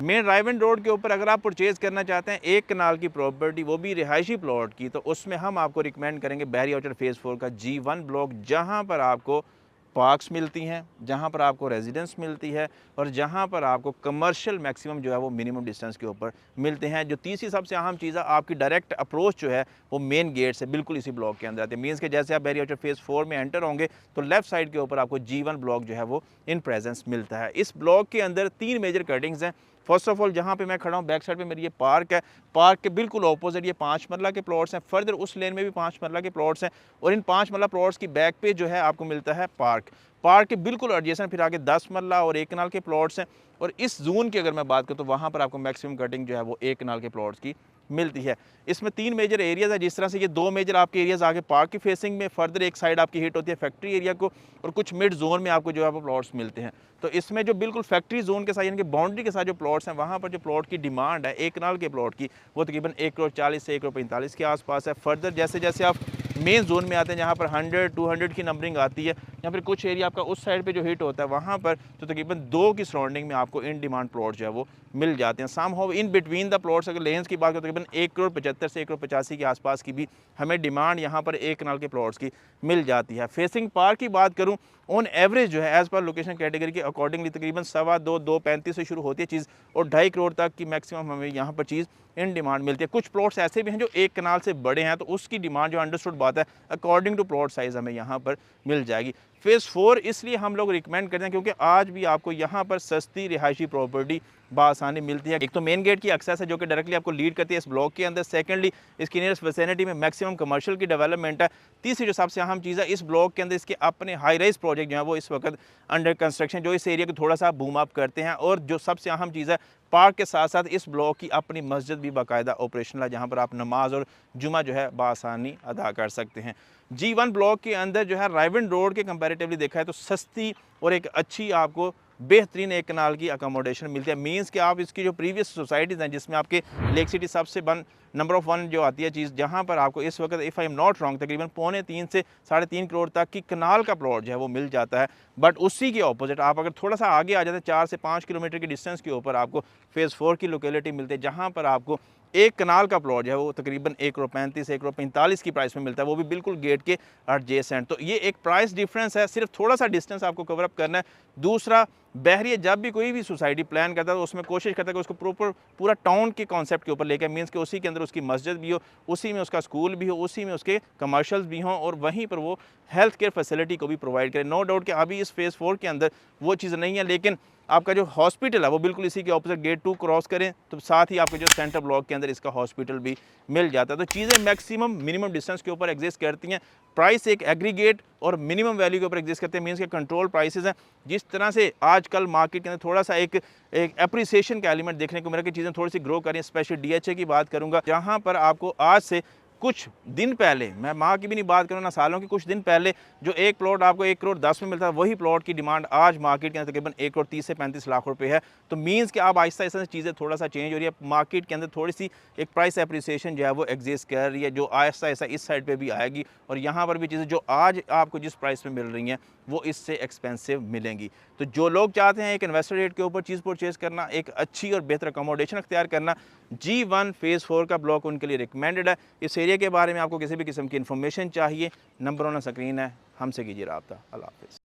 Main रायवन road के ऊपर अगर आप परचेज़ करना चाहते हैं 1 कनाल की प्रॉपर्टी, वो भी रिहायशी प्लॉट की, तो उसमें हम आपको रिकमेंड करेंगे बहरी ऑर्चर्ड फेज़ 4 का G1 ब्लॉक, जहां पर आपको पार्क्स मिलती हैं, जहां पर आपको रेजिडेंस मिलती है और जहां पर आपको कमर्शियल मैक्सिमम जो है वो मिनिमम डिस्टेंस के ऊपर मिलते हैं। जो तीसरी सबसे अहम चीज़ है, आपकी डायरेक्ट अप्रोच जो है वो मेन गेट से बिल्कुल इसी ब्लॉक के अंदर आती है। मीन्स के जैसे आप बहरी ऑर्चर्ड फेज़ 4 में एंटर होंगे तो लेफ्ट साइड के ऊपर आपको G1 ब्लॉक जो है वो इन प्रेजेंस मिलता है। इस ब्लॉक के अंदर 3 मेजर कटिंग्स हैं। फर्स्ट ऑफ ऑल जहाँ पे मैं खड़ा हूँ बैक साइड पे मेरी ये पार्क है, पार्क के बिल्कुल ऑपोजिट ये 5 मरला के प्लॉट्स हैं। फर्दर उस लेन में भी 5 मरला के प्लॉट्स हैं और इन 5 मरला प्लॉट्स की बैक पे जो है आपको मिलता है पार्क। पार्क के बिल्कुल एडजेसेंट फिर आगे 10 मरला और 1 कनाल के प्लॉट्स हैं और इस जोन की अगर मैं बात करूँ तो वहाँ पर आपको मैक्सिमम कटिंग जो है वो 1 कनाल के प्लॉट्स की मिलती है। इसमें 3 मेजर एरियाज़ है, जिस तरह से ये 2 मेजर आपके एरियाज़ आगे पार्क की फेसिंग में, फर्दर एक साइड आपकी हिट होती है फैक्ट्री एरिया को और कुछ मिड जोन में आपको जो है वो प्लॉट्स मिलते हैं। तो इसमें जो बिल्कुल फैक्ट्री जोन के साथ यानी कि बाउंड्री के साथ जो प्लॉट्स हैं, वहाँ पर जो प्लॉट की डिमांड है 1 कनाल के प्लॉट की, वो तकरीबन 1 करोड़ 40 से 1 करोड़ 45 के आसपास है। फर्दर जैसे जैसे आप मेन जोन में आते हैं जहाँ पर 100 200 की नंबरिंग आती है, या फिर कुछ एरिया आपका उस साइड पे जो हिट होता है वहाँ पर तो तकरीबन 2 की सराउंडिंग में आपको इन डिमांड प्लॉट जो है वो मिल जाते हैं। Somehow in between the plots अगर लेंस की बात करें तकरीबन 1 करोड़ 75 से 1 करोड़ 85 के आसपास की भी हमें डिमांड यहाँ पर 1 कनाल के प्लॉट्स की मिल जाती है। फेसिंग पार्क की बात करूँ, ऑन एवरेज जो है एज़ पर लोकेशन कैटेगरी के अकॉर्डिंगली तकरीबन 2.25 से शुरू होती है चीज़ और 2.5 करोड़ तक की मैक्सिमम हमें यहाँ पर चीज़ इन डिमांड मिलती है। कुछ प्लॉट्स ऐसे भी हैं जो 1 कनाल से बड़े हैं, तो उसकी डिमांड जो अंडरस्टूड बात है अकॉर्डिंग टू प्लॉट साइज़ हमें यहाँ पर मिल जाएगी। फेज़ 4 इसलिए हम लोग रिकमेंड करते हैं क्योंकि आज भी आपको यहाँ पर सस्ती रिहायशी प्रॉपर्टी बआसानी मिलती है। एक तो मेन गेट की एक्सेस है जो कि डायरेक्टली आपको लीड करती है इस ब्लॉक के अंदर। सेकेंडली इसकी नियरेस्ट विसिनिटी में मैक्सिमम कमर्शियल की डेवलपमेंट है। तीसरी जो सबसे अहम चीज़ है, इस ब्लॉक के अंदर इसके अपने हाई राइज प्रोजेक्ट जो है वो इस वक्त अंडर कंस्ट्रक्शन, जो इस एरिया को थोड़ा सा बूम अप करते हैं। और जो सबसे अहम चीज़ है, पार्क के साथ साथ इस ब्लॉक की अपनी मस्जिद भी बाकायदा ऑपरेशनल है, जहाँ पर आप नमाज और जुमा जो है बआसानी अदा कर सकते हैं। G1 ब्लॉक के अंदर जो है रायवन रोड के कंपैरेटिवली देखा है तो सस्ती और एक अच्छी आपको बेहतरीन 1 कनाल की अकोमोडेशन मिलती है। मीन्स कि आप इसकी जो प्रीवियस सोसाइटीज़ हैं जिसमें आपके लेक सिटी सबसे नंबर ऑफ 1 जो आती है चीज़, जहाँ पर आपको इस वक्त if I am not wrong तकरीबन 3.25 से 3.5 करोड़ तक की कनाल का प्लॉट जो है वो मिल जाता है। बट उसी के ऑपोजिट आप अगर थोड़ा सा आगे आ जाते हैं 4 से 5 किलोमीटर की डिस्टेंस के ऊपर आपको फेज़ 4 की लोकेलिटी मिलती है, जहाँ पर आपको 1 कनाल का प्लॉट जो है वो तकरीबन 1 करोड़ 35 1 करोड़ 45 की प्राइस में मिलता है, वो भी बिल्कुल गेट के एडजेसेंट। तो ये एक प्राइस डिफरेंस है, सिर्फ थोड़ा सा डिस्टेंस आपको कवर अप करना है। दूसरा, बहरिया जब भी कोई भी सोसाइटी प्लान करता है तो उसमें कोशिश करता है कि उसको प्रॉपर पूरा टाउन के कॉन्सेप्ट के ऊपर लेकर, मीन्स कि उसी के अंदर उसकी मस्जिद भी हो, उसी में उसका स्कूल भी हो, उसी में उसके कमर्शियल्स भी हों और वहीं पर वो हेल्थ केयर फैसिलिटी को भी प्रोवाइड करें। नो डाउट कि अभी इस फेज़ 4 के अंदर वो चीज़ नहीं है, लेकिन आपका जो हॉस्पिटल है वो बिल्कुल इसी के ऑपोजिट गेट 2 क्रॉस करें तो साथ ही आपके जो सेंटर ब्लॉक के अंदर इसका हॉस्पिटल भी मिल जाता है। तो चीज़ें मैक्सिमम मिनिमम डिस्टेंस के ऊपर एग्जिस्ट करती हैं। प्राइस एक एग्रीगेट और मिनिमम वैल्यू के ऊपर एग्जिस्ट करते हैं, मीन्स के कंट्रोल प्राइसेस हैं। जिस तरह से आजकल मार्केट के अंदर थोड़ा सा एक एप्रिसिएशन का एलिमेंट देखने को मिला कि चीज़ें थोड़ी सी ग्रो करें, स्पेशली DHA की बात करूँगा, जहाँ पर आपको आज से कुछ दिन पहले, मैं माह की भी नहीं बात करूँ ना सालों की, कुछ दिन पहले जो एक प्लॉट आपको 1 करोड़ 10 में मिलता है, वही प्लॉट की डिमांड आज मार्केट के अंदर तकरीबन 1 करोड़ 30 से 35 लाख रुपए है। तो मीन्स कि आप आहिस्ता आहिस्ता से चीज़ें थोड़ा सा चेंज हो रही है, मार्केट के अंदर थोड़ी सी एक प्राइस एप्रिसिएशन जो है वो एग्जिस्ट कर रही है, जो आहिस्ता आहिस्ता इस साइड पर भी आएगी और यहाँ पर भी चीज़ें जो आज आपको जिस प्राइस में मिल रही हैं वो इससे एक्सपेंसिव मिलेंगी। तो जो लोग चाहते हैं एक इन्वेस्टर रेट के ऊपर चीज़ परचेज करना, एक अच्छी और बेहतर अकोमोडेशन अख्तियार करना, G1 फेज़ 4 का ब्लॉक उनके लिए रिकमेंडेड है। इस एरिया के बारे में आपको किसी भी किस्म की इन्फॉर्मेशन चाहिए, नंबर ऑन स्क्रीन है, हमसे कीजिए रब्ता। अल्लाह हाफ़िज़।